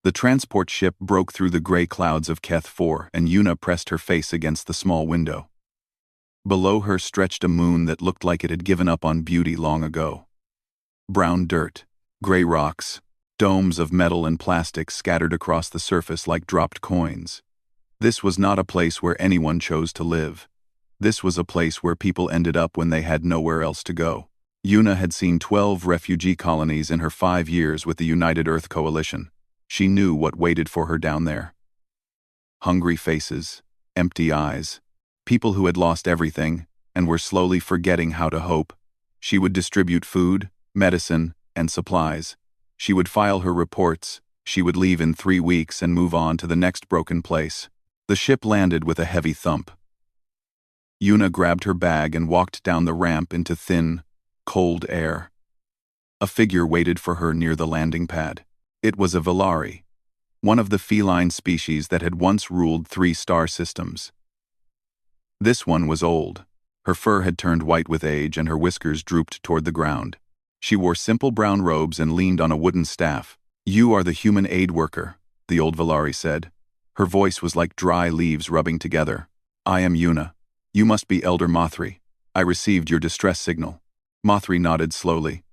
The transport ship broke through the gray clouds of Keth 4, and Yuna pressed her face against the small window. Below her stretched a moon that looked like it had given up on beauty long ago. Brown dirt, gray rocks, domes of metal and plastic scattered across the surface like dropped coins. This was not a place where anyone chose to live. This was a place where people ended up when they had nowhere else to go. Yuna had seen 12 refugee colonies in her 5 years with the United Earth Coalition. She knew what waited for her down there. Hungry faces, empty eyes, people who had lost everything and were slowly forgetting how to hope. She would distribute food, medicine, and supplies. She would file her reports. She would leave in 3 weeks and move on to the next broken place. The ship landed with a heavy thump. Yuna grabbed her bag and walked down the ramp into thin, cold air. A figure waited for her near the landing pad. It was a Valari, one of the feline species that had once ruled 3 star systems. This one was old. Her fur had turned white with age and her whiskers drooped toward the ground. She wore simple brown robes and leaned on a wooden staff. "You are the human aid worker," the old Valari said. Her voice was like dry leaves rubbing together. "I am Yuna. You must be Elder Mothri. I received your distress signal." Mothri nodded slowly.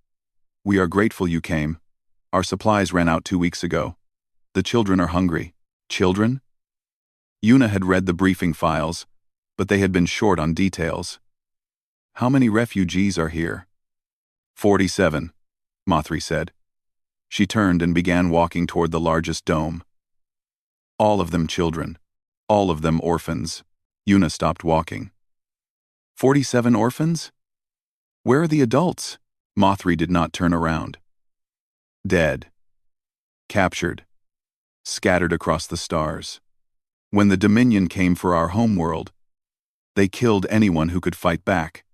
"We are grateful you came. Our supplies ran out 2 weeks ago. The children are hungry." Children? Yuna had read the briefing files, but they had been short on details. "How many refugees are here?" 47, Mothri said. She turned and began walking toward the largest dome. All of them children. All of them orphans. Yuna stopped walking. 47 orphans? Where are the adults? Mothri did not turn around. Dead. Captured. Scattered across the stars. When the Dominion came for our homeworld, they killed anyone who could fight back.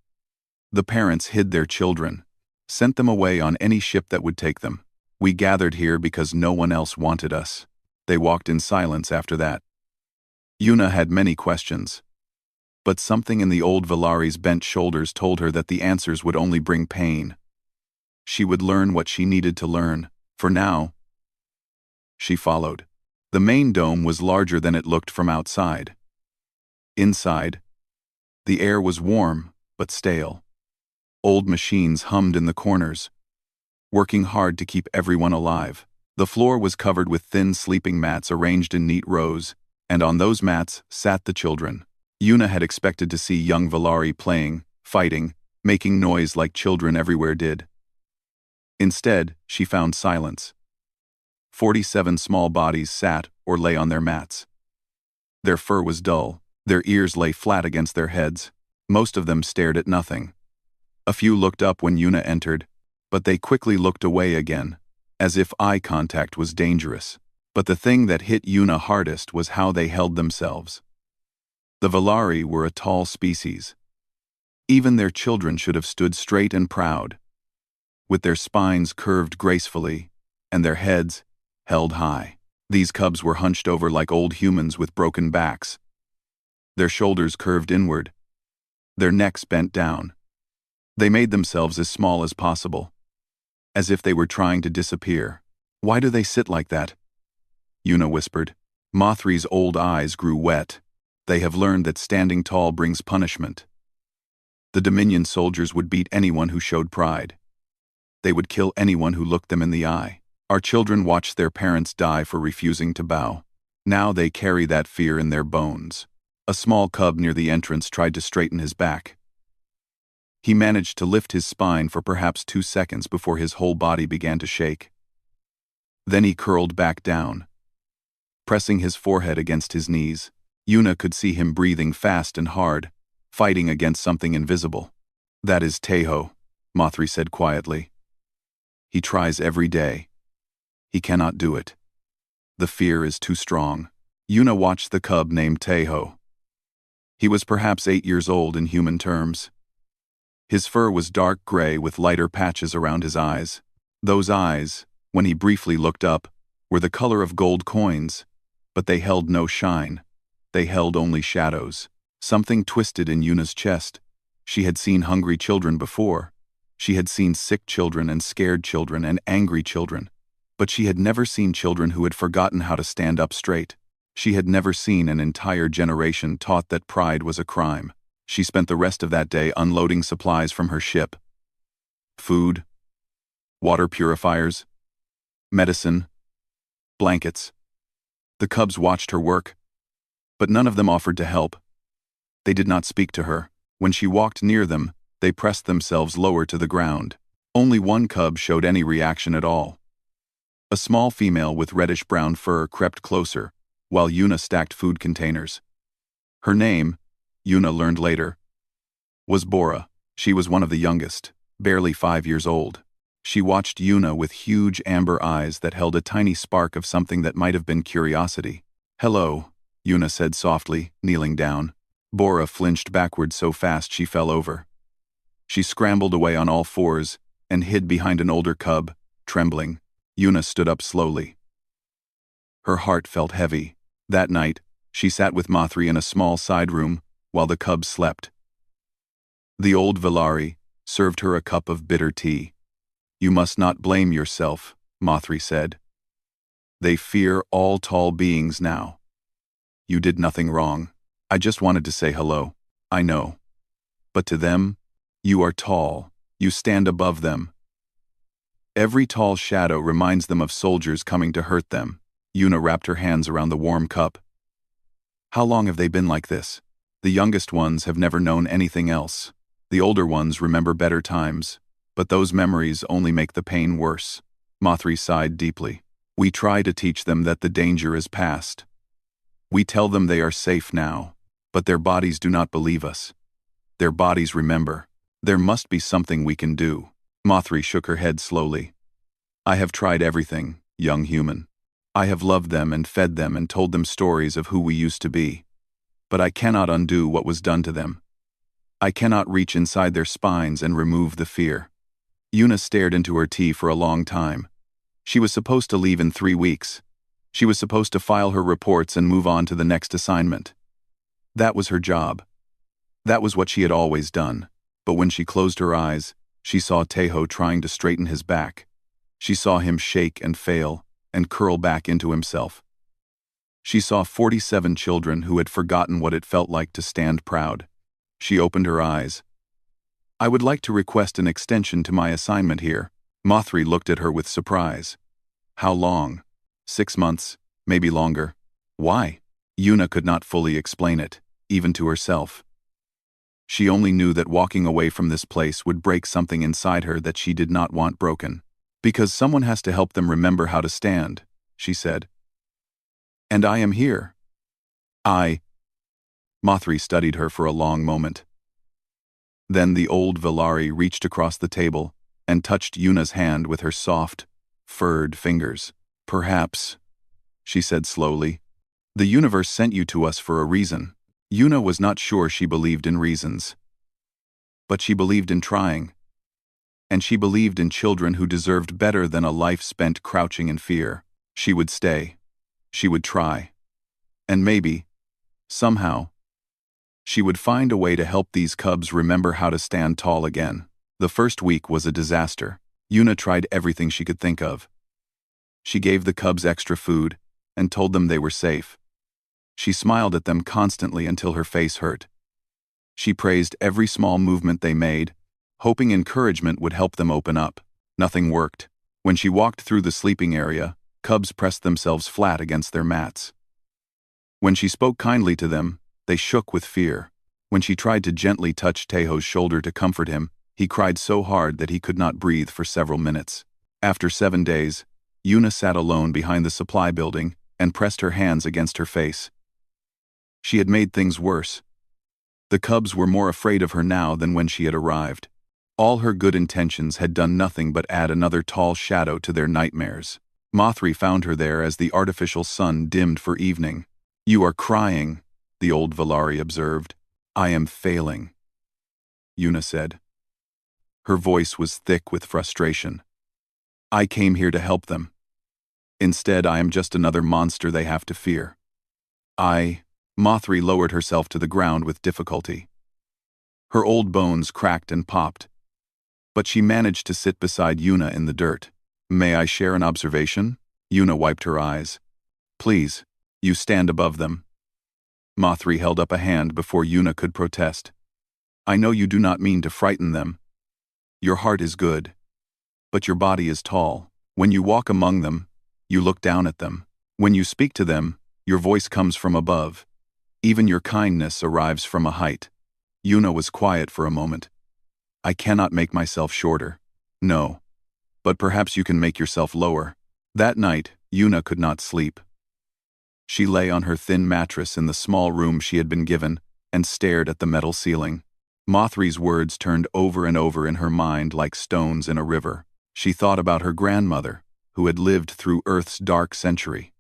The parents hid their children, sent them away on any ship that would take them. We gathered here because no one else wanted us. They walked in silence after that. Yuna had many questions, but something in the old Valari's bent shoulders told her that the answers would only bring pain. She would learn what she needed to learn. For now, she followed. The main dome was larger than it looked from outside. Inside, the air was warm but stale. Old machines hummed in the corners, working hard to keep everyone alive. The floor was covered with thin sleeping mats arranged in neat rows, and on those mats sat the children. Yuna had expected to see young Valari playing, fighting, making noise like children everywhere did. Instead, she found silence. 47 small bodies sat or lay on their mats. Their fur was dull, their ears lay flat against their heads. Most of them stared at nothing. A few looked up when Yuna entered, but they quickly looked away again, as if eye contact was dangerous. But the thing that hit Yuna hardest was how they held themselves. The Valari were a tall species. Even their children should have stood straight and proud, with their spines curved gracefully, and their heads held high. These cubs were hunched over like old humans with broken backs. Their shoulders curved inward, their necks bent down. They made themselves as small as possible, as if they were trying to disappear. "Why do they sit like that?" Yuna whispered. Mothri's old eyes grew wet. "They have learned that standing tall brings punishment. The Dominion soldiers would beat anyone who showed pride. They would kill anyone who looked them in the eye. Our children watched their parents die for refusing to bow. Now they carry that fear in their bones." A small cub near the entrance tried to straighten his back. He managed to lift his spine for perhaps 2 seconds before his whole body began to shake. Then he curled back down, pressing his forehead against his knees. Yuna could see him breathing fast and hard, fighting against something invisible. "That is Teho," Mothri said quietly. "He tries every day. He cannot do it. The fear is too strong." Yuna watched the cub named Teho. He was perhaps 8 years old in human terms. His fur was dark gray with lighter patches around his eyes. Those eyes, when he briefly looked up, were the color of gold coins, but they held no shine. They held only shadows. Something twisted in Yuna's chest. She had seen hungry children before. She had seen sick children and scared children and angry children. But she had never seen children who had forgotten how to stand up straight. She had never seen an entire generation taught that pride was a crime. She spent the rest of that day unloading supplies from her ship. Food, water purifiers, medicine, blankets. The cubs watched her work, but none of them offered to help. They did not speak to her. When she walked near them, they pressed themselves lower to the ground. Only one cub showed any reaction at all. A small female with reddish-brown fur crept closer, while Yuna stacked food containers. Her name, Yuna learned later, was Bora. She was one of the youngest, barely 5 years old. She watched Yuna with huge amber eyes that held a tiny spark of something that might have been curiosity. "Hello," Yuna said softly, kneeling down. Bora flinched backward so fast she fell over. She scrambled away on all fours and hid behind an older cub, trembling. Yuna stood up slowly. Her heart felt heavy. That night, she sat with Mothri in a small side room while the cubs slept. The old Velari served her a cup of bitter tea. "You must not blame yourself," Mothri said. "They fear all tall beings now. You did nothing wrong. I just wanted to say hello. I know. But to them, you are tall. You stand above them. Every tall shadow reminds them of soldiers coming to hurt them." Yuna wrapped her hands around the warm cup. "How long have they been like this? The youngest ones have never known anything else. The older ones remember better times, but those memories only make the pain worse." Mothri sighed deeply. "We try to teach them that the danger is past. We tell them they are safe now, but their bodies do not believe us. Their bodies remember. There must be something we can do." Mothri shook her head slowly. "I have tried everything, young human. I have loved them and fed them and told them stories of who we used to be. But I cannot undo what was done to them. I cannot reach inside their spines and remove the fear." Yuna stared into her tea for a long time. She was supposed to leave in 3 weeks. She was supposed to file her reports and move on to the next assignment. That was her job. That was what she had always done. But when she closed her eyes, she saw Tejo trying to straighten his back. She saw him shake and fail and curl back into himself. She saw 47 children who had forgotten what it felt like to stand proud. She opened her eyes. "I would like to request an extension to my assignment here." Mothri looked at her with surprise. "How long? 6 months, maybe longer. Why?" Yuna could not fully explain it, even to herself. She only knew that walking away from this place would break something inside her that she did not want broken. "Because someone has to help them remember how to stand," she said. "And I am here." Mothri studied her for a long moment. Then the old Velari reached across the table and touched Yuna's hand with her soft, furred fingers. "Perhaps," she said slowly, "the universe sent you to us for a reason." Yuna was not sure she believed in reasons. But she believed in trying. And she believed in children who deserved better than a life spent crouching in fear. She would stay. She would try. And maybe, somehow, she would find a way to help these cubs remember how to stand tall again. The first week was a disaster. Yuna tried everything she could think of. She gave the cubs extra food and told them they were safe. She smiled at them constantly until her face hurt. She praised every small movement they made, hoping encouragement would help them open up. Nothing worked. When she walked through the sleeping area, cubs pressed themselves flat against their mats. When she spoke kindly to them, they shook with fear. When she tried to gently touch Tejo's shoulder to comfort him, he cried so hard that he could not breathe for several minutes. After 7 days, Yuna sat alone behind the supply building and pressed her hands against her face. She had made things worse. The cubs were more afraid of her now than when she had arrived. All her good intentions had done nothing but add another tall shadow to their nightmares. Mothri found her there as the artificial sun dimmed for evening. "You are crying," the old Velari observed. "I am failing," Yuna said. Her voice was thick with frustration. "I came here to help them. Instead, I am just another monster they have to fear." Mothri lowered herself to the ground with difficulty. Her old bones cracked and popped, but she managed to sit beside Yuna in the dirt. May I share an observation? Yuna wiped her eyes. Please, you stand above them. Mothri held up a hand before Yuna could protest. I know you do not mean to frighten them. Your heart is good. But your body is tall. When you walk among them, you look down at them. When you speak to them, your voice comes from above. Even your kindness arrives from a height. Yuna was quiet for a moment. I cannot make myself shorter. No. But perhaps you can make yourself lower. That night, Yuna could not sleep. She lay on her thin mattress in the small room she had been given and stared at the metal ceiling. Mothri's words turned over and over in her mind like stones in a river. She thought about her grandmother, who had lived through Earth's dark century.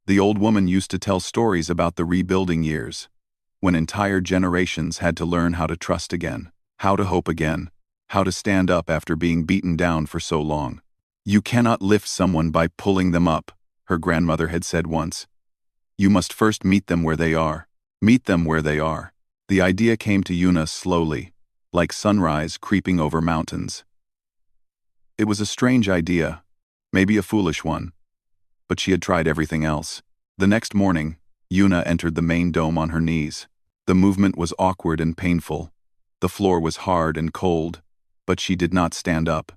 The old woman used to tell stories about the rebuilding years, when entire generations had to learn how to trust again, how to hope again, how to stand up after being beaten down for so long. You cannot lift someone by pulling them up, her grandmother had said once. You must first meet them where they are. Meet them where they are. The idea came to Yuna slowly, like sunrise creeping over mountains. It was a strange idea, maybe a foolish one, but she had tried everything else. The next morning, Yuna entered the main dome on her knees. The movement was awkward and painful. The floor was hard and cold, but she did not stand up.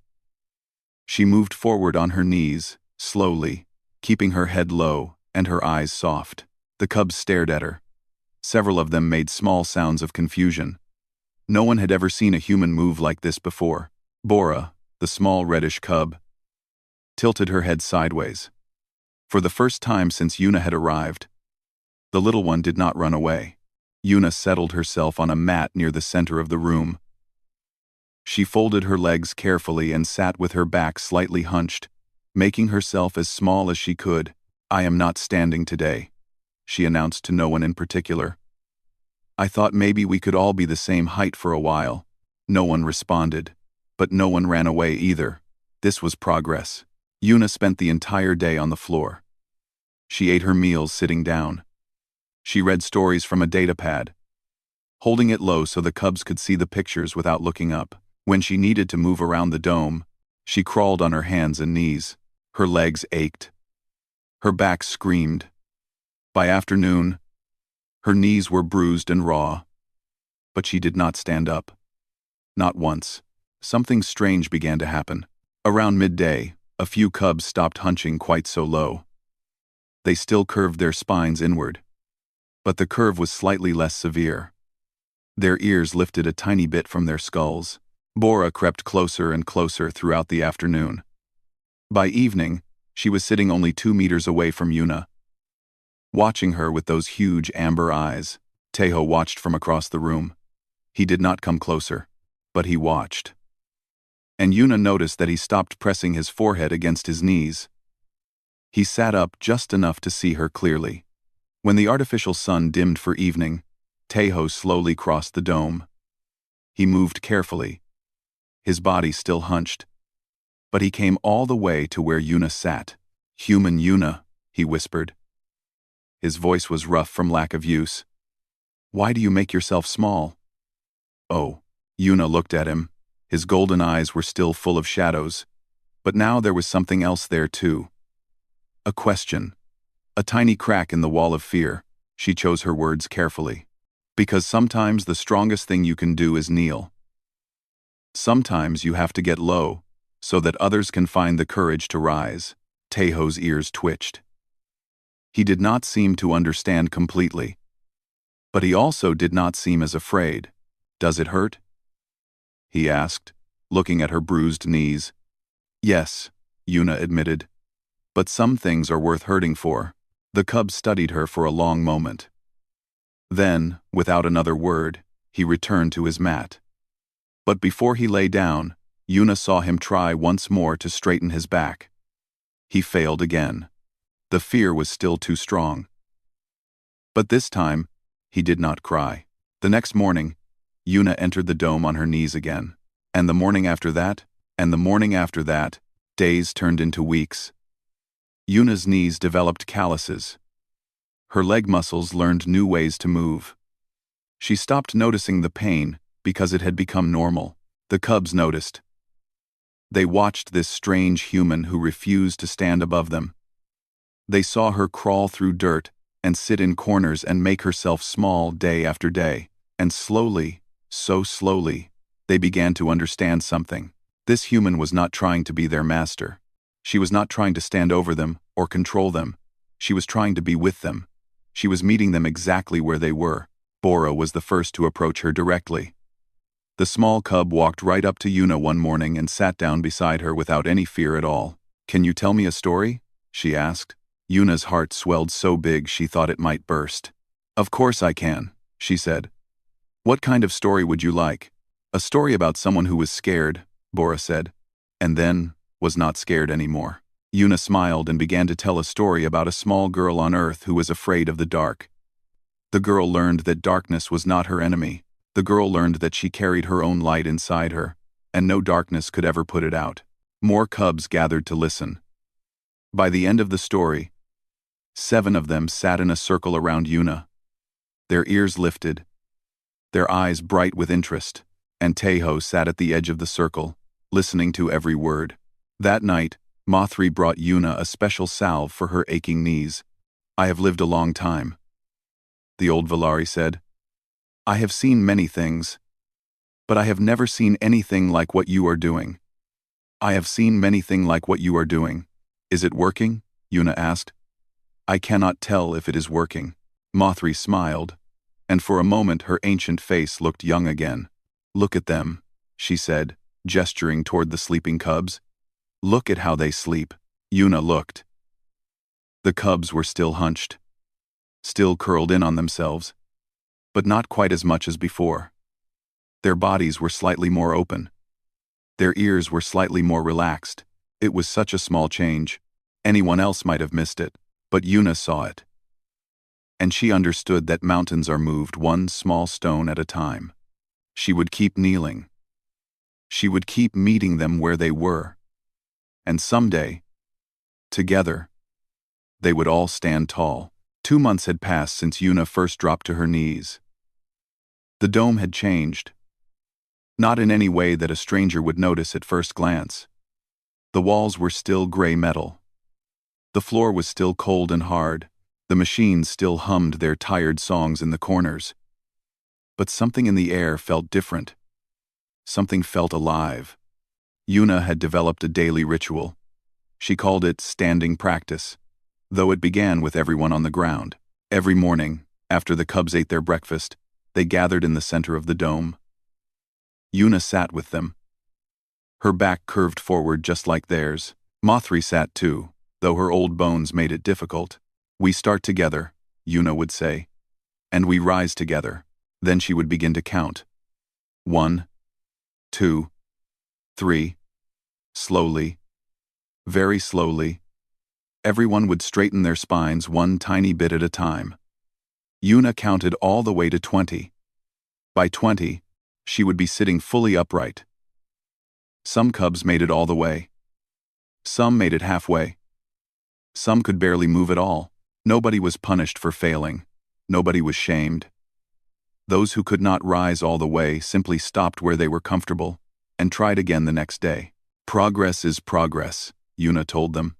She moved forward on her knees, slowly, keeping her head low and her eyes soft. The cubs stared at her. Several of them made small sounds of confusion. No one had ever seen a human move like this before. Bora, the small reddish cub, tilted her head sideways. For the first time since Yuna had arrived, the little one did not run away. Yuna settled herself on a mat near the center of the room. She folded her legs carefully and sat with her back slightly hunched, making herself as small as she could. I am not standing today, she announced to no one in particular. I thought maybe we could all be the same height for a while. No one responded, but no one ran away either. This was progress. Yuna spent the entire day on the floor. She ate her meals sitting down. She read stories from a datapad, holding it low so the cubs could see the pictures without looking up. When she needed to move around the dome, she crawled on her hands and knees. Her legs ached. Her back screamed. By afternoon, her knees were bruised and raw, but she did not stand up. Not once. Something strange began to happen. Around midday, a few cubs stopped hunching quite so low. They still curved their spines inward, but the curve was slightly less severe. Their ears lifted a tiny bit from their skulls. Bora crept closer and closer throughout the afternoon. By evening, she was sitting only 2 meters away from Yuna. Watching her with those huge amber eyes, Tejo watched from across the room. He did not come closer, but he watched. And Yuna noticed that he stopped pressing his forehead against his knees. He sat up just enough to see her clearly. When the artificial sun dimmed for evening, Tejo slowly crossed the dome. He moved carefully, his body still hunched, but he came all the way to where Yuna sat. Human Yuna, he whispered. His voice was rough from lack of use. Why do you make yourself small? Oh, Yuna looked at him. His golden eyes were still full of shadows, but now there was something else there too. A question. A tiny crack in the wall of fear. She chose her words carefully. Because sometimes the strongest thing you can do is kneel. Sometimes you have to get low, so that others can find the courage to rise. Tejo's ears twitched. He did not seem to understand completely. But he also did not seem as afraid. Does it hurt? He asked, looking at her bruised knees. Yes, Yuna admitted. But some things are worth hurting for. The cub studied her for a long moment. Then, without another word, he returned to his mat. But before he lay down, Yuna saw him try once more to straighten his back. He failed again. The fear was still too strong. But this time, he did not cry. The next morning, Yuna entered the dome on her knees again. And the morning after that, and the morning after that, days turned into weeks. Yuna's knees developed calluses. Her leg muscles learned new ways to move. She stopped noticing the pain because it had become normal. The cubs noticed. They watched this strange human who refused to stand above them. They saw her crawl through dirt and sit in corners and make herself small day after day. And slowly, so slowly, they began to understand something. This human was not trying to be their master. She was not trying to stand over them or control them. She was trying to be with them. She was meeting them exactly where they were. Bora was the first to approach her directly. The small cub walked right up to Yuna one morning and sat down beside her without any fear at all. "Can you tell me a story?" she asked. Yuna's heart swelled so big she thought it might burst. "Of course I can," she said. "What kind of story would you like?" "A story about someone who was scared," Bora said, and then was not scared anymore. Yuna smiled and began to tell a story about a small girl on Earth who was afraid of the dark. The girl learned that darkness was not her enemy. The girl learned that she carried her own light inside her, and no darkness could ever put it out. More cubs gathered to listen. By the end of the story, 7 of them sat in a circle around Yuna. Their ears lifted, their eyes bright with interest, and Tejo sat at the edge of the circle, listening to every word. That night, Mothri brought Yuna a special salve for her aching knees. "I have lived a long time," the old Valari said. "I have seen many things, but I have never seen anything like what you are doing. I have seen many things like what you are doing. Is it working?" Yuna asked. "I cannot tell if it is working." Mothri smiled, and for a moment her ancient face looked young again. "Look at them," she said, gesturing toward the sleeping cubs. "Look at how they sleep." Yuna looked. The cubs were still hunched, still curled in on themselves, but not quite as much as before. Their bodies were slightly more open. Their ears were slightly more relaxed. It was such a small change. Anyone else might have missed it, but Yuna saw it. And she understood that mountains are moved one small stone at a time. She would keep kneeling. She would keep meeting them where they were. And someday, together, they would all stand tall. 2 months had passed since Yuna first dropped to her knees. The dome had changed. Not in any way that a stranger would notice at first glance. The walls were still gray metal. The floor was still cold and hard. The machines still hummed their tired songs in the corners. But something in the air felt different. Something felt alive. Yuna had developed a daily ritual. She called it standing practice, though it began with everyone on the ground. Every morning, after the cubs ate their breakfast, they gathered in the center of the dome. Yuna sat with them. Her back curved forward just like theirs. Mothri sat too, though her old bones made it difficult. "We start together," Yuna would say, "and we rise together." Then she would begin to count. 1, 2, 3. Slowly, very slowly, everyone would straighten their spines one tiny bit at a time. Yuna counted all the way to 20. By 20, she would be sitting fully upright. Some cubs made it all the way. Some made it halfway. Some could barely move at all. Nobody was punished for failing. Nobody was shamed. Those who could not rise all the way simply stopped where they were comfortable and tried again the next day. "Progress is progress," Yuna told them.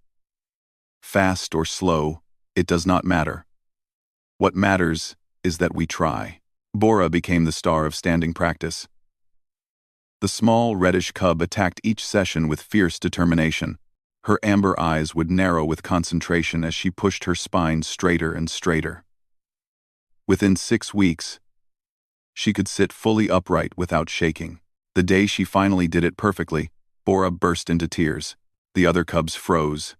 "Fast or slow, it does not matter. What matters is that we try." Bora became the star of standing practice. The small reddish cub attacked each session with fierce determination. Her amber eyes would narrow with concentration as she pushed her spine straighter and straighter. Within 6 weeks, she could sit fully upright without shaking. The day she finally did it perfectly, Bora burst into tears. The other cubs froze.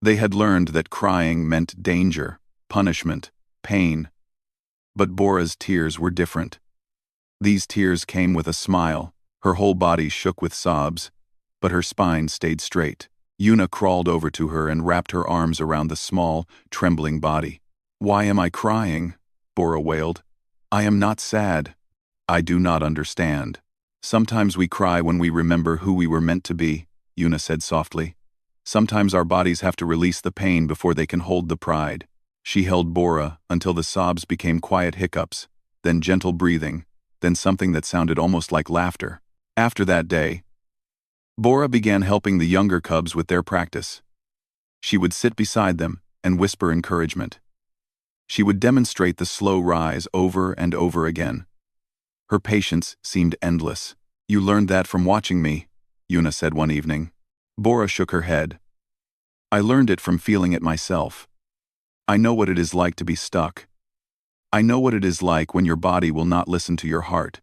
They had learned that crying meant danger, punishment, pain. But Bora's tears were different. These tears came with a smile. Her whole body shook with sobs, but her spine stayed straight. Yuna crawled over to her and wrapped her arms around the small, trembling body. "Why am I crying?" Bora wailed. "I am not sad. I do not understand." "Sometimes we cry when we remember who we were meant to be," Yuna said softly. "Sometimes our bodies have to release the pain before they can hold the pride." She held Bora until the sobs became quiet hiccups, then gentle breathing, then something that sounded almost like laughter. After that day, Bora began helping the younger cubs with their practice. She would sit beside them and whisper encouragement. She would demonstrate the slow rise over and over again. Her patience seemed endless. "You learned that from watching me," Yuna said one evening. Bora shook her head. "I learned it from feeling it myself. I know what it is like to be stuck. I know what it is like when your body will not listen to your heart.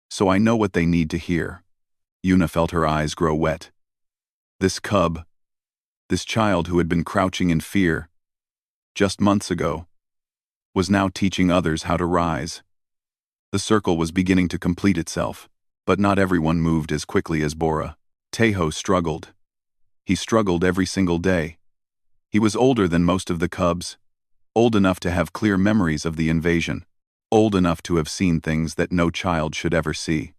So I know what they need to hear." Yuna felt her eyes grow wet. This cub, this child who had been crouching in fear just months ago, was now teaching others how to rise. The circle was beginning to complete itself, but not everyone moved as quickly as Bora. Tejo struggled. He struggled every single day. He was older than most of the cubs, old enough to have clear memories of the invasion, old enough to have seen things that no child should ever see.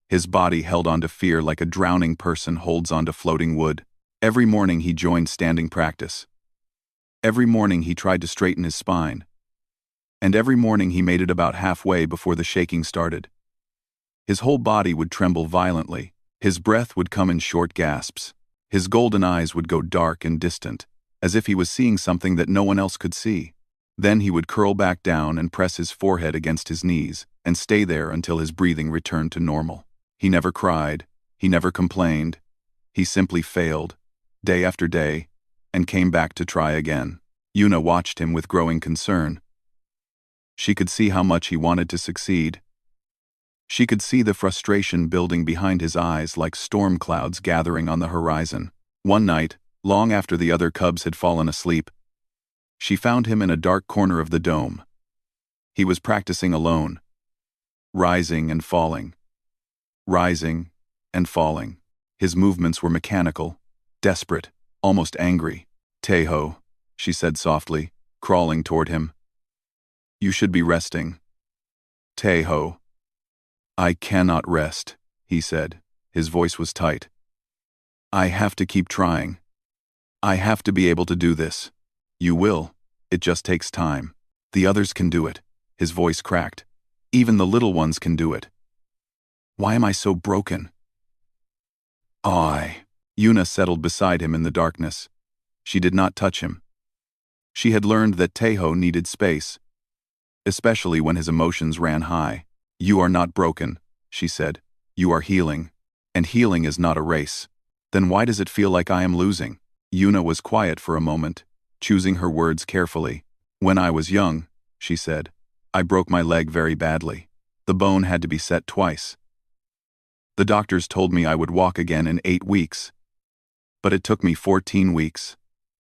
His body held onto fear like a drowning person holds onto floating wood. Every morning he joined standing practice. Every morning he tried to straighten his spine. And every morning he made it about halfway before the shaking started. His whole body would tremble violently. His breath would come in short gasps. His golden eyes would go dark and distant, as if he was seeing something that no one else could see. Then he would curl back down and press his forehead against his knees, and stay there until his breathing returned to normal. He never cried. He never complained. He simply failed, day after day, and came back to try again. Yuna watched him with growing concern. She could see how much he wanted to succeed. She could see the frustration building behind his eyes like storm clouds gathering on the horizon. One night, long after the other cubs had fallen asleep, she found him in a dark corner of the dome. He was practicing alone, rising and falling, rising and falling. His movements were mechanical, desperate, almost angry. "Tejo," she said softly, crawling toward him. "You should be resting." "Tejo." "I cannot rest," he said. His voice was tight. "I have to keep trying. I have to be able to do this." "You will. It just takes time. The others can do it." His voice cracked. "Even the little ones can do it." "Why am I so broken?" Yuna settled beside him in the darkness. She did not touch him. She had learned that Tejo needed space, especially when his emotions ran high. "You are not broken," she said. "You are healing. And healing is not a race." "Then why does it feel like I am losing?" Yuna was quiet for a moment, choosing her words carefully. "When I was young," she said, "I broke my leg very badly. The bone had to be set twice. The doctors told me I would walk again in 8 weeks. But it took me 14 weeks.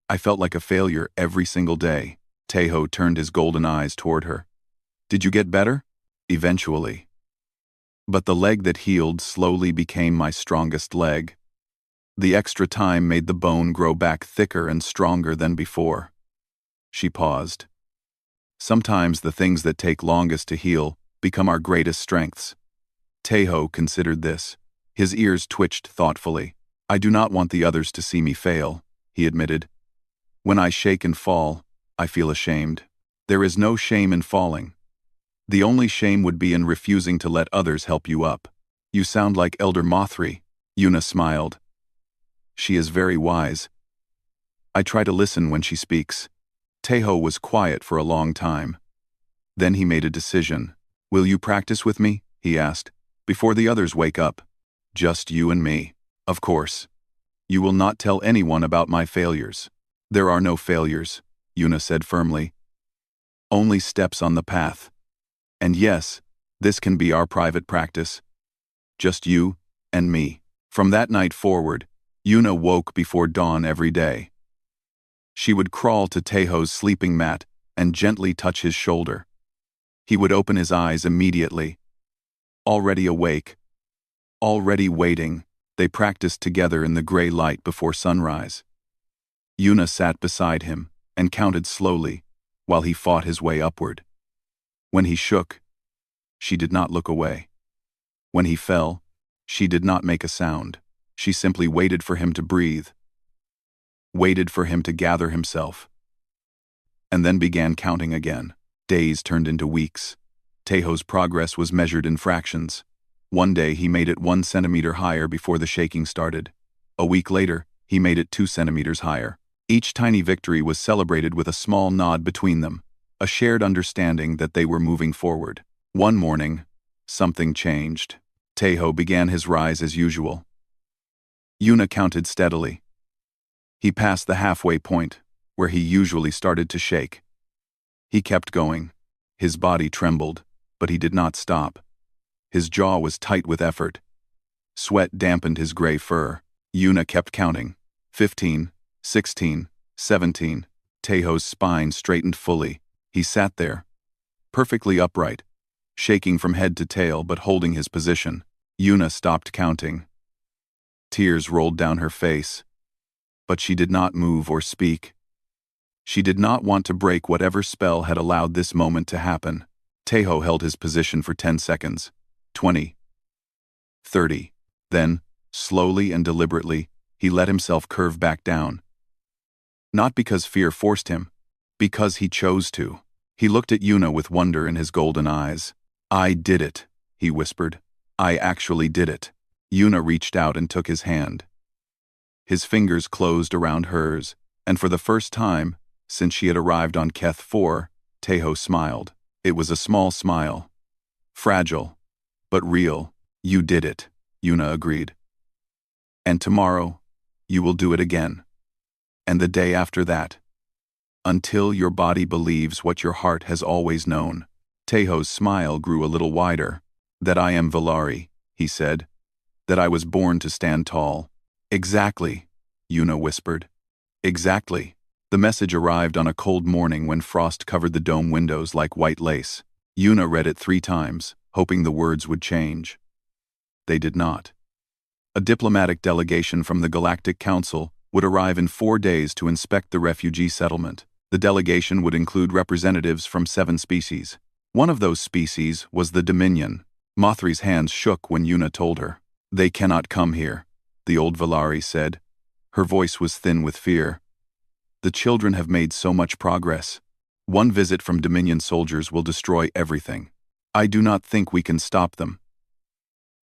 I felt like a failure every single day." Tejo turned his golden eyes toward her. "Did you get better?" "Eventually. But the leg that healed slowly became my strongest leg. The extra time made the bone grow back thicker and stronger than before." She paused. "Sometimes the things that take longest to heal become our greatest strengths." Tejo considered this. His ears twitched thoughtfully. "I do not want the others to see me fail," he admitted. "When I shake and fall, I feel ashamed. There is no shame in falling. The only shame would be in refusing to let others help you up." "You sound like Elder Mothri," Yuna smiled. "She is very wise. I try to listen when she speaks." Tejo was quiet for a long time. Then he made a decision. "Will you practice with me?" he asked. "Before the others wake up." "Just you and me." "Of course. You will not tell anyone about my failures." "There are no failures," Yuna said firmly. "Only steps on the path. And yes, this can be our private practice. Just you and me." From that night forward, Yuna woke before dawn every day. She would crawl to Tejo's sleeping mat and gently touch his shoulder. He would open his eyes immediately. Already awake, already waiting, they practiced together in the gray light before sunrise. Yuna sat beside him and counted slowly while he fought his way upward. When he shook, she did not look away. When he fell, she did not make a sound. She simply waited for him to breathe, waited for him to gather himself, and then began counting again. Days turned into weeks. Tejo's progress was measured in fractions. One day he made it 1 centimeter higher before the shaking started. A week later, he made it 2 centimeters higher. Each tiny victory was celebrated with a small nod between them, a shared understanding that they were moving forward. One morning, something changed. Tejo began his rise as usual. Yuna counted steadily. He passed the halfway point, where he usually started to shake. He kept going. His body trembled, but he did not stop. His jaw was tight with effort. Sweat dampened his gray fur. Yuna kept counting. 15, 16, 17. Tejo's spine straightened fully. He sat there, perfectly upright, shaking from head to tail but holding his position. Yuna stopped counting. Tears rolled down her face, but she did not move or speak. She did not want to break whatever spell had allowed this moment to happen. Tejo held his position for 10 seconds, 20, 30. Then, slowly and deliberately, he let himself curve back down. Not because fear forced him, because he chose to. He looked at Yuna with wonder in his golden eyes. "I did it," he whispered. "I actually did it." Yuna reached out and took his hand. His fingers closed around hers, and for the first time, since she had arrived on Keth 4, Tejo smiled. It was a small smile. Fragile, but real. "You did it," Yuna agreed. "And tomorrow, you will do it again. And the day after that. Until your body believes what your heart has always known." Tejo's smile grew a little wider. "That I am Valari," he said. "That I was born to stand tall." "Exactly," Yuna whispered. "Exactly." The message arrived on a cold morning when frost covered the dome windows like white lace. Yuna read it 3 times, hoping the words would change. They did not. A diplomatic delegation from the Galactic Council would arrive in 4 days to inspect the refugee settlement. The delegation would include representatives from 7 species. One of those species was the Dominion. Mothri's hands shook when Yuna told her. "They cannot come here," the old Valari said. Her voice was thin with fear. "The children have made so much progress. One visit from Dominion soldiers will destroy everything. I do not think we can stop them.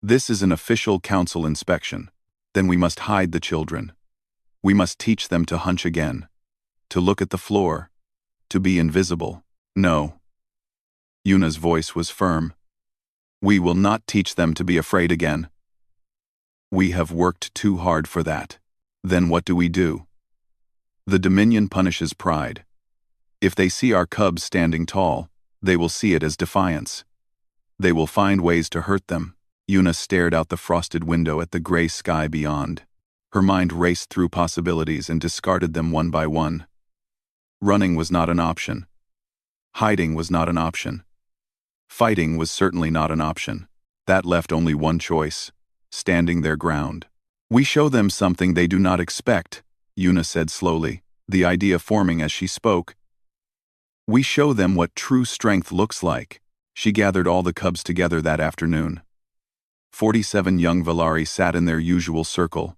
This is an official council inspection. Then we must hide the children. We must teach them to hunch again, to look at the floor, to be invisible." "No." Yuna's voice was firm. "We will not teach them to be afraid again. We have worked too hard for that." "Then what do we do?" "The Dominion punishes pride. If they see our cubs standing tall, they will see it as defiance. They will find ways to hurt them." Yuna stared out the frosted window at the gray sky beyond. Her mind raced through possibilities and discarded them one by one. Running was not an option. Hiding was not an option. Fighting was certainly not an option. That left only one choice: standing their ground. "We show them something they do not expect," Yuna said slowly, the idea forming as she spoke. "We show them what true strength looks like." She gathered all the cubs together that afternoon. 47 young Valari sat in their usual circle.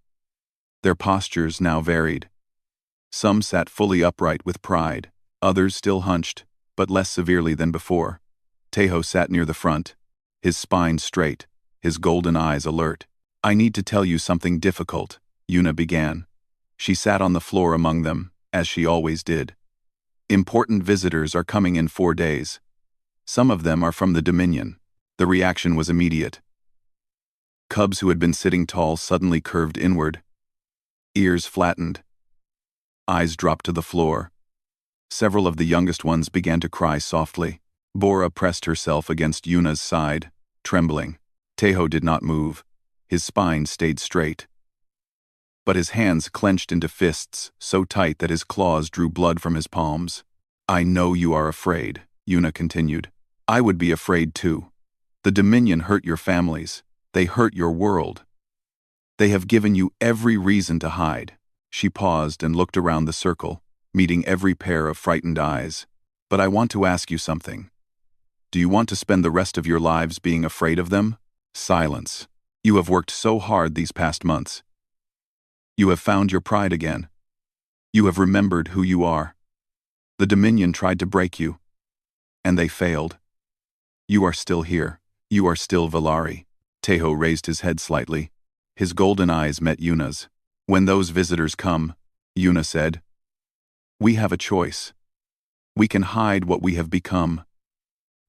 Their postures now varied. Some sat fully upright with pride, others still hunched, but less severely than before. Tejo sat near the front, his spine straight, his golden eyes alert. "I need to tell you something difficult," Yuna began. She sat on the floor among them, as she always did. "Important visitors are coming in 4 days. Some of them are from the Dominion." The reaction was immediate. Cubs who had been sitting tall suddenly curved inward. Ears flattened. Eyes dropped to the floor. Several of the youngest ones began to cry softly. Bora pressed herself against Yuna's side, trembling. Tejo did not move. His spine stayed straight. But his hands clenched into fists, so tight that his claws drew blood from his palms. "I know you are afraid," Yuna continued. "I would be afraid too. The Dominion hurt your families. They hurt your world. They have given you every reason to hide." She paused and looked around the circle, meeting every pair of frightened eyes. "But I want to ask you something. Do you want to spend the rest of your lives being afraid of them?" Silence. "You have worked so hard these past months. You have found your pride again. You have remembered who you are. The Dominion tried to break you, and they failed. You are still here. You are still Valari. Teho raised his head slightly. His golden eyes met Yuna's. When those visitors come, Yuna said, we have a choice. We can hide what we have become.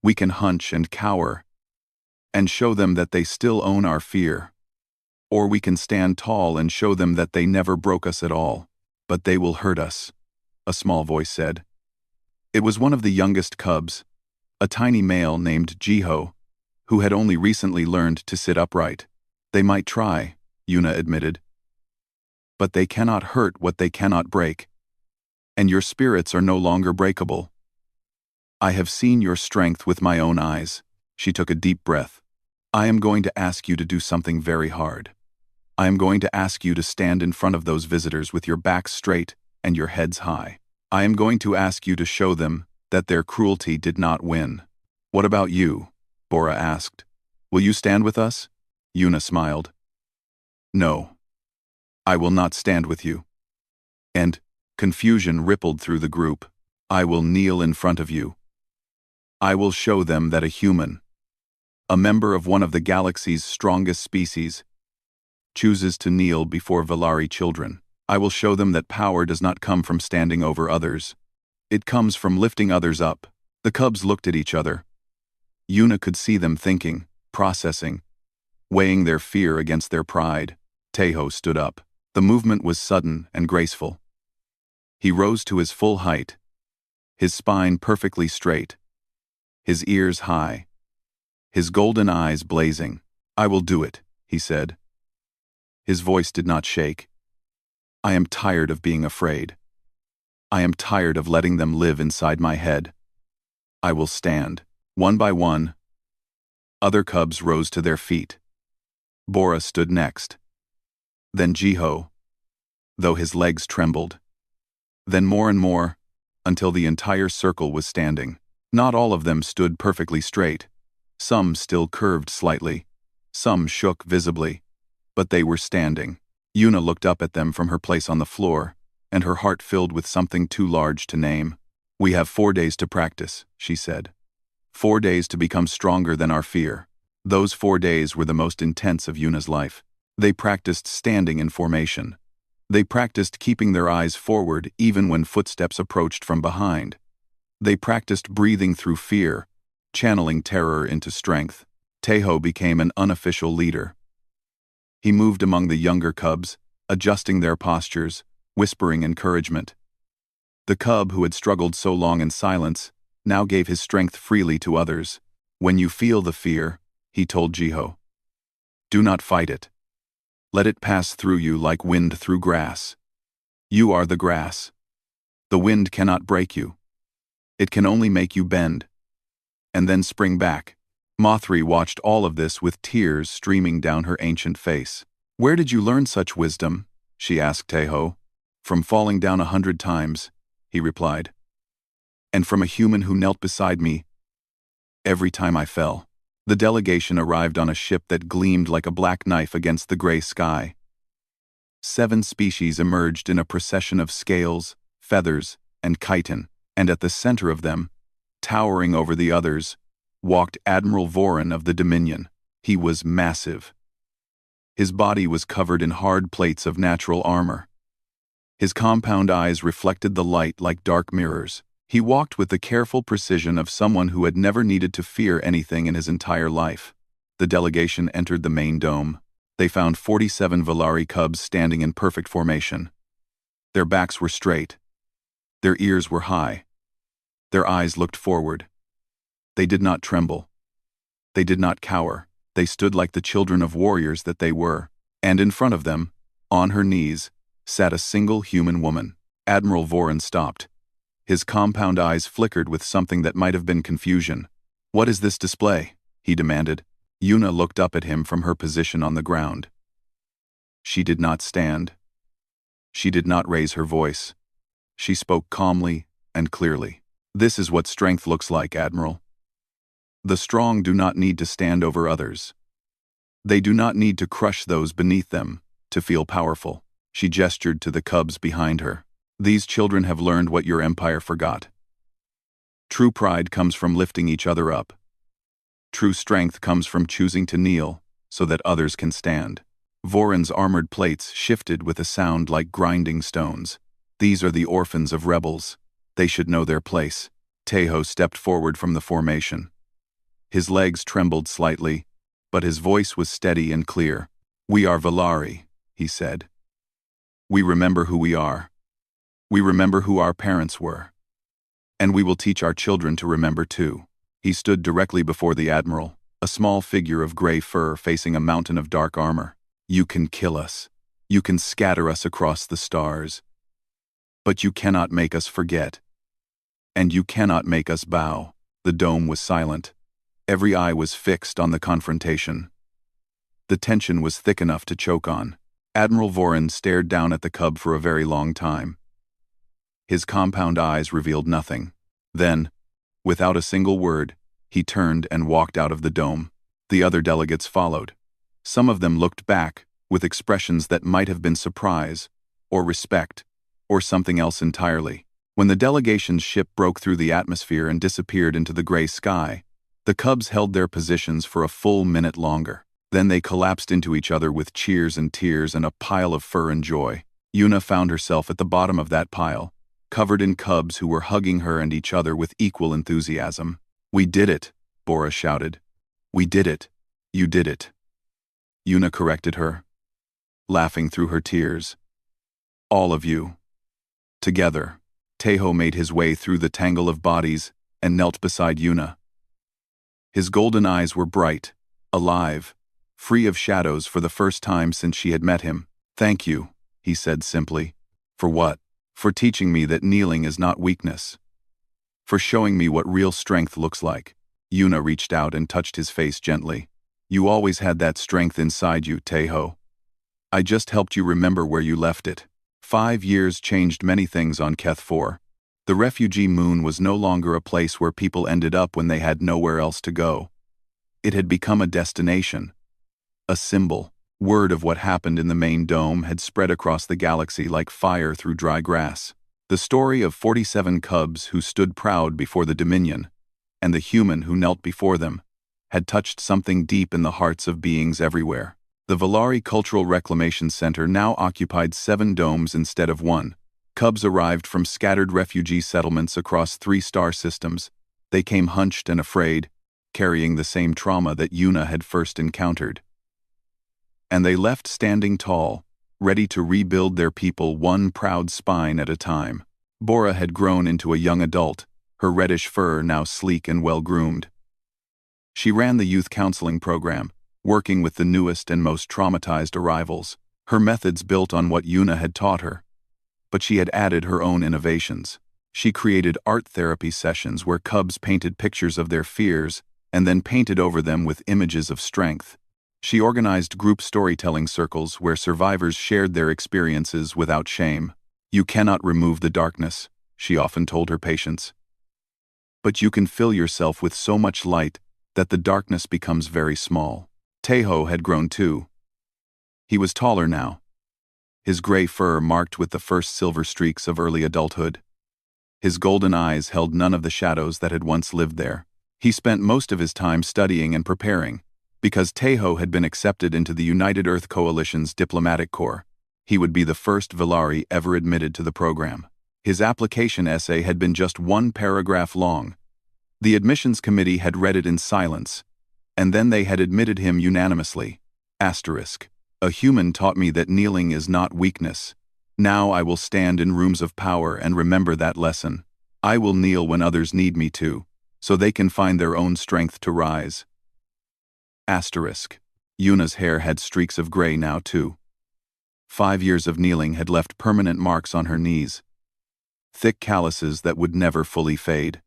We can hunch and cower, and show them that they still own our fear. Or we can stand tall and show them that they never broke us at all, but they will hurt us, a small voice said. It was one of the youngest cubs, a tiny male named Jiho, who had only recently learned to sit upright. They might try, Yuna admitted. But they cannot hurt what they cannot break. And your spirits are no longer breakable. I have seen your strength with my own eyes. She took a deep breath. I am going to ask you to do something very hard. I am going to ask you to stand in front of those visitors with your backs straight and your heads high. I am going to ask you to show them that their cruelty did not win. What about you? Bora asked. Will you stand with us? Yuna smiled. No. I will not stand with you. And confusion rippled through the group. I will kneel in front of you. I will show them that a human, a member of one of the galaxy's strongest species, chooses to kneel before Valari children. I will show them that power does not come from standing over others. It comes from lifting others up. The cubs looked at each other. Yuna could see them thinking, processing, weighing their fear against their pride. Teho stood up. The movement was sudden and graceful. He rose to his full height, his spine perfectly straight, his ears high, his golden eyes blazing. I will do it, he said. His voice did not shake. I am tired of being afraid. I am tired of letting them live inside my head. I will stand. One by one, other cubs rose to their feet. Bora stood next. Then Jiho, though his legs trembled. Then more and more, until the entire circle was standing. Not all of them stood perfectly straight. Some still curved slightly. Some shook visibly. But they were standing. Yuna looked up at them from her place on the floor, and her heart filled with something too large to name. We have 4 days to practice, she said. 4 days to become stronger than our fear. Those 4 days were the most intense of Yuna's life. They practiced standing in formation. They practiced keeping their eyes forward even when footsteps approached from behind. They practiced breathing through fear, channeling terror into strength. Teho became an unofficial leader. He moved among the younger cubs, adjusting their postures, whispering encouragement. The cub who had struggled so long in silence now gave his strength freely to others. When you feel the fear, he told Jiho, do not fight it. Let it pass through you like wind through grass. You are the grass. The wind cannot break you. It can only make you bend, and then spring back. Mothri watched all of this with tears streaming down her ancient face. Where did you learn such wisdom? She asked Teho. From falling down 100 times, he replied. And from a human who knelt beside me every time I fell. The delegation arrived on a ship that gleamed like a black knife against the gray sky. 7 species emerged in a procession of scales, feathers, and chitin, and at the center of them, towering over the others, walked Admiral Voran of the Dominion. He was massive. His body was covered in hard plates of natural armor. His compound eyes reflected the light like dark mirrors. He walked with the careful precision of someone who had never needed to fear anything in his entire life. The delegation entered the main dome. They found 47 Valari cubs standing in perfect formation. Their backs were straight. Their ears were high. Their eyes looked forward. They did not tremble. They did not cower. They stood like the children of warriors that they were. And in front of them, on her knees, sat a single human woman. Admiral Voran stopped. His compound eyes flickered with something that might have been confusion. What is this display? He demanded. Yuna looked up at him from her position on the ground. She did not stand. She did not raise her voice. She spoke calmly and clearly. This is what strength looks like, Admiral. The strong do not need to stand over others. They do not need to crush those beneath them to feel powerful. She gestured to the cubs behind her. These children have learned what your empire forgot. True pride comes from lifting each other up. True strength comes from choosing to kneel. so that others can stand. Voron's armored plates shifted with a sound like grinding stones. These are the orphans of rebels. They should know their place. Tejo stepped forward from the formation. His legs trembled slightly, but his voice was steady and clear. "We are Valari," he said. "We remember who we are. We remember who our parents were. And we will teach our children to remember too." He stood directly before the admiral, a small figure of gray fur facing a mountain of dark armor. "You can kill us. You can scatter us across the stars. But you cannot make us forget. And you cannot make us bow." The dome was silent. Every eye was fixed on the confrontation. The tension was thick enough to choke on. Admiral Voron stared down at the cub for a very long time. His compound eyes revealed nothing. Then, without a single word, he turned and walked out of the dome. The other delegates followed. Some of them looked back, with expressions that might have been surprise, or respect, or something else entirely. When the delegation's ship broke through the atmosphere and disappeared into the gray sky, the cubs held their positions for a full minute longer. Then they collapsed into each other with cheers and tears and a pile of fur and joy. Yuna found herself at the bottom of that pile, covered in cubs who were hugging her and each other with equal enthusiasm. "We did it," Bora shouted. "We did it. You did it." Yuna corrected her, laughing through her tears. "All of you." Together, Tejo made his way through the tangle of bodies and knelt beside Yuna. His golden eyes were bright, alive, free of shadows for the first time since she had met him. "Thank you," he said simply. "For what?" "For teaching me that kneeling is not weakness. For showing me what real strength looks like." Yuna reached out and touched his face gently. "You always had that strength inside you, Tejo. I just helped you remember where you left it." 5 years changed many things on Keth 4. The refugee moon was no longer a place where people ended up when they had nowhere else to go. It had become a destination, a symbol. Word of what happened in the main dome had spread across the galaxy like fire through dry grass. The story of 47 cubs who stood proud before the Dominion, and the human who knelt before them, had touched something deep in the hearts of beings everywhere. The Valari Cultural Reclamation Center now occupied 7 domes instead of 1. Cubs arrived from scattered refugee settlements across 3 star systems. They came hunched and afraid, carrying the same trauma that Yuna had first encountered. And they left standing tall, ready to rebuild their people one proud spine at a time. Bora had grown into a young adult, her reddish fur now sleek and well-groomed. She ran the youth counseling program, working with the newest and most traumatized arrivals. Her methods built on what Yuna had taught her. But she had added her own innovations. She created art therapy sessions where cubs painted pictures of their fears and then painted over them with images of strength. She organized group storytelling circles where survivors shared their experiences without shame. "You cannot remove the darkness," she often told her patients. "But you can fill yourself with so much light that the darkness becomes very small." Tejo had grown too. He was taller now, his gray fur marked with the first silver streaks of early adulthood. His golden eyes held none of the shadows that had once lived there. He spent most of his time studying and preparing. Because Tejo had been accepted into the United Earth Coalition's diplomatic corps, he would be the first Valari ever admitted to the program. His application essay had been just 1 paragraph long. The admissions committee had read it in silence, and then they had admitted him unanimously. Asterisk. "A human taught me that kneeling is not weakness. Now I will stand in rooms of power and remember that lesson. I will kneel when others need me to, so they can find their own strength to rise." Asterisk. Yuna's hair had streaks of gray now too. 5 years of kneeling had left permanent marks on her knees, thick calluses that would never fully fade.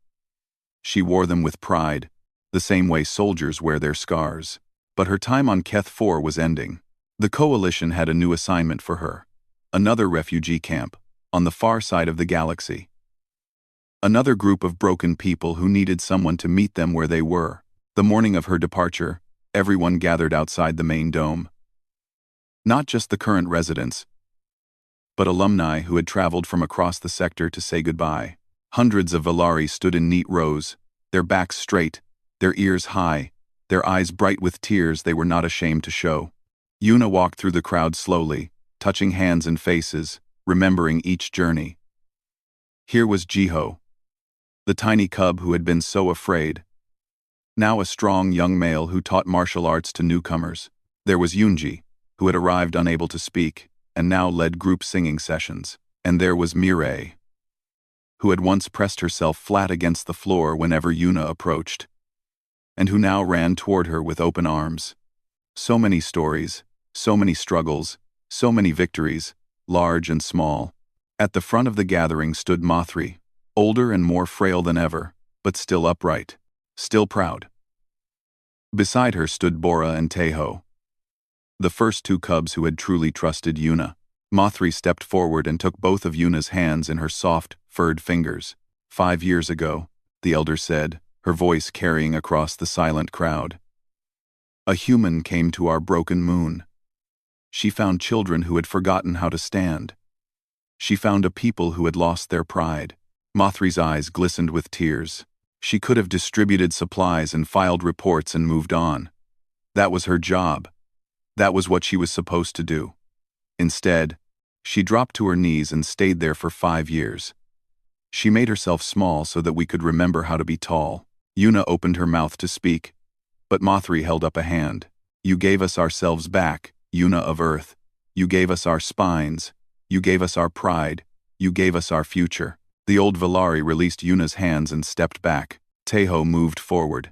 She wore them with pride, the same way soldiers wear their scars. But her time on Keth 4 was ending. The Coalition had a new assignment for her. Another refugee camp, on the far side of the galaxy. Another group of broken people who needed someone to meet them where they were. The morning of her departure, everyone gathered outside the main dome. Not just the current residents, but alumni who had traveled from across the sector to say goodbye. Hundreds of Valari stood in neat rows, their backs straight, their ears high, their eyes bright with tears they were not ashamed to show. Yuna walked through the crowd slowly, touching hands and faces, remembering each journey. Here was Jiho, the tiny cub who had been so afraid. Now a strong young male who taught martial arts to newcomers. There was Yunji, who had arrived unable to speak, and now led group singing sessions. And there was Mireille, who had once pressed herself flat against the floor whenever Yuna approached, and who now ran toward her with open arms. So many stories, so many struggles, so many victories, large and small. At the front of the gathering stood Mothri, older and more frail than ever, but still upright, still proud. Beside her stood Bora and Teho, the first two cubs who had truly trusted Yuna. Mothri stepped forward and took both of Yuna's hands in her soft, furred fingers. 5 years ago, the elder said, her voice carrying across the silent crowd. A human came to our broken moon. She found children who had forgotten how to stand. She found a people who had lost their pride. Mothri's eyes glistened with tears. She could have distributed supplies and filed reports and moved on. That was her job. That was what she was supposed to do. Instead, she dropped to her knees and stayed there for 5 years. She made herself small so that we could remember how to be tall. Yuna opened her mouth to speak, but Mothri held up a hand. You gave us ourselves back, Yuna of Earth. You gave us our spines. You gave us our pride. You gave us our future. The old Valari released Yuna's hands and stepped back. Teho moved forward.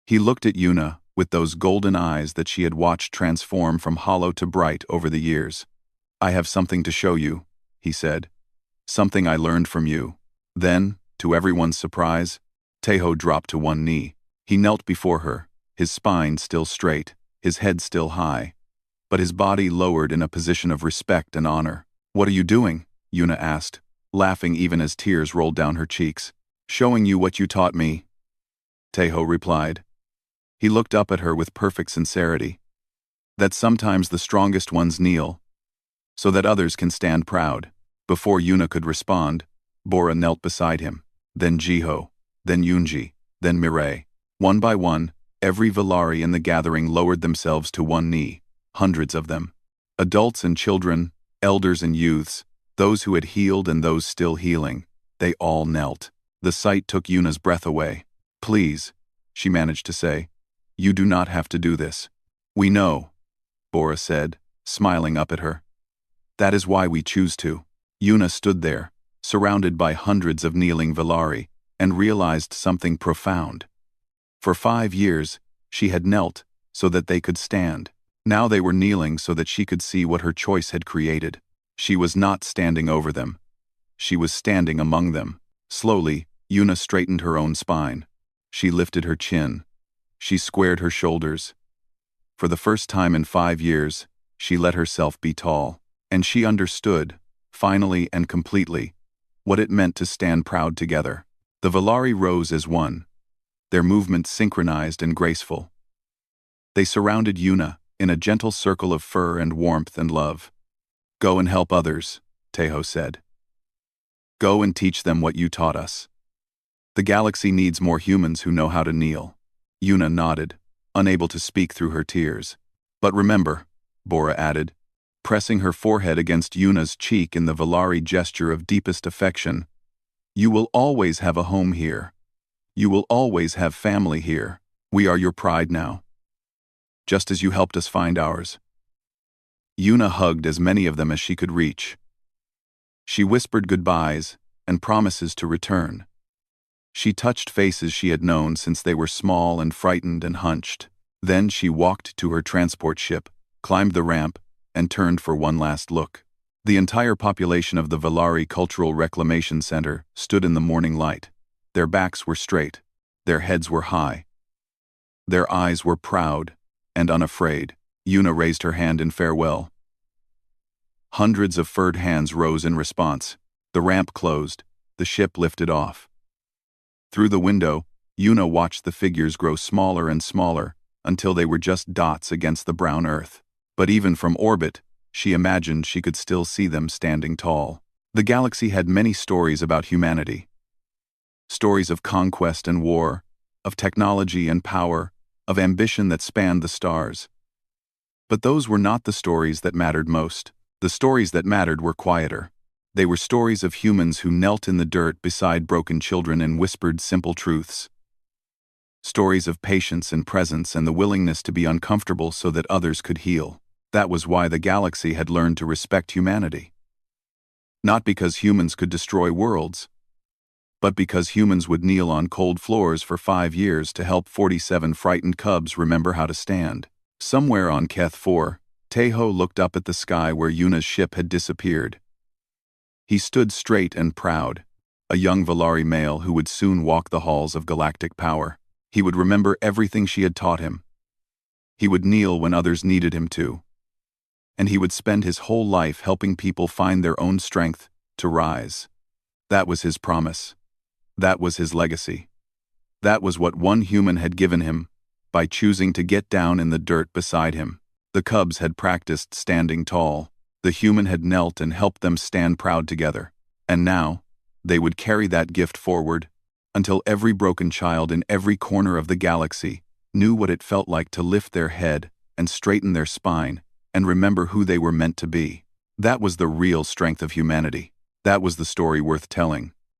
He looked at Yuna with those golden eyes that she had watched transform from hollow to bright over the years. I have something to show you, he said. Something I learned from you. Then, to everyone's surprise, Teho dropped to one knee. He knelt before her, his spine still straight, his head still high, but his body lowered in a position of respect and honor. What are you doing? Yuna asked, laughing even as tears rolled down her cheeks. Showing you what you taught me, Teho replied. He looked up at her with perfect sincerity. That sometimes the strongest ones kneel, so that others can stand proud. Before Yuna could respond, Bora knelt beside him, then Jiho, then Yunji, then Mireille. One by one, every Valari in the gathering lowered themselves to one knee, hundreds of them. Adults and children, elders and youths, those who had healed and those still healing, they all knelt. The sight took Yuna's breath away. Please, she managed to say, you do not have to do this. We know, Bora said, smiling up at her. That is why we choose to. Yuna stood there, surrounded by hundreds of kneeling Valari, and realized something profound. For 5 years, she had knelt so that they could stand. Now they were kneeling so that she could see what her choice had created. She was not standing over them. She was standing among them. Slowly, Yuna straightened her own spine. She lifted her chin. She squared her shoulders. For the first time in 5 years, she let herself be tall. And she understood, finally and completely, what it meant to stand proud together. The Valari rose as one, their movements synchronized and graceful. They surrounded Yuna in a gentle circle of fur and warmth and love. Go and help others, Teho said. Go and teach them what you taught us. The galaxy needs more humans who know how to kneel. Yuna nodded, unable to speak through her tears. But remember, Bora added, pressing her forehead against Yuna's cheek in the Valari gesture of deepest affection, you will always have a home here. You will always have family here. We are your pride now. Just as you helped us find ours. Yuna hugged as many of them as she could reach. She whispered goodbyes and promises to return. She touched faces she had known since they were small and frightened and hunched. Then she walked to her transport ship, climbed the ramp, and turned for one last look. The entire population of the Valari Cultural Reclamation Center stood in the morning light. Their backs were straight, their heads were high. Their eyes were proud and unafraid. Yuna raised her hand in farewell. Hundreds of furred hands rose in response. The ramp closed, the ship lifted off. Through the window, Yuna watched the figures grow smaller and smaller until they were just dots against the brown earth. But even from orbit, she imagined she could still see them standing tall. The galaxy had many stories about humanity. Stories of conquest and war, of technology and power, of ambition that spanned the stars. But those were not the stories that mattered most. The stories that mattered were quieter. They were stories of humans who knelt in the dirt beside broken children and whispered simple truths. Stories of patience and presence and the willingness to be uncomfortable so that others could heal. That was why the galaxy had learned to respect humanity. Not because humans could destroy worlds, but because humans would kneel on cold floors for 5 years to help 47 frightened cubs remember how to stand. Somewhere on Keth 4, Tejo looked up at the sky where Yuna's ship had disappeared. He stood straight and proud, a young Valari male who would soon walk the halls of galactic power. He would remember everything she had taught him. He would kneel when others needed him to. And he would spend his whole life helping people find their own strength to rise. That was his promise. That was his legacy. That was what one human had given him by choosing to get down in the dirt beside him. The cubs had practiced standing tall. The human had knelt and helped them stand proud together. And now, they would carry that gift forward until every broken child in every corner of the galaxy knew what it felt like to lift their head and straighten their spine and remember who they were meant to be. That was the real strength of humanity. That was the story worth telling.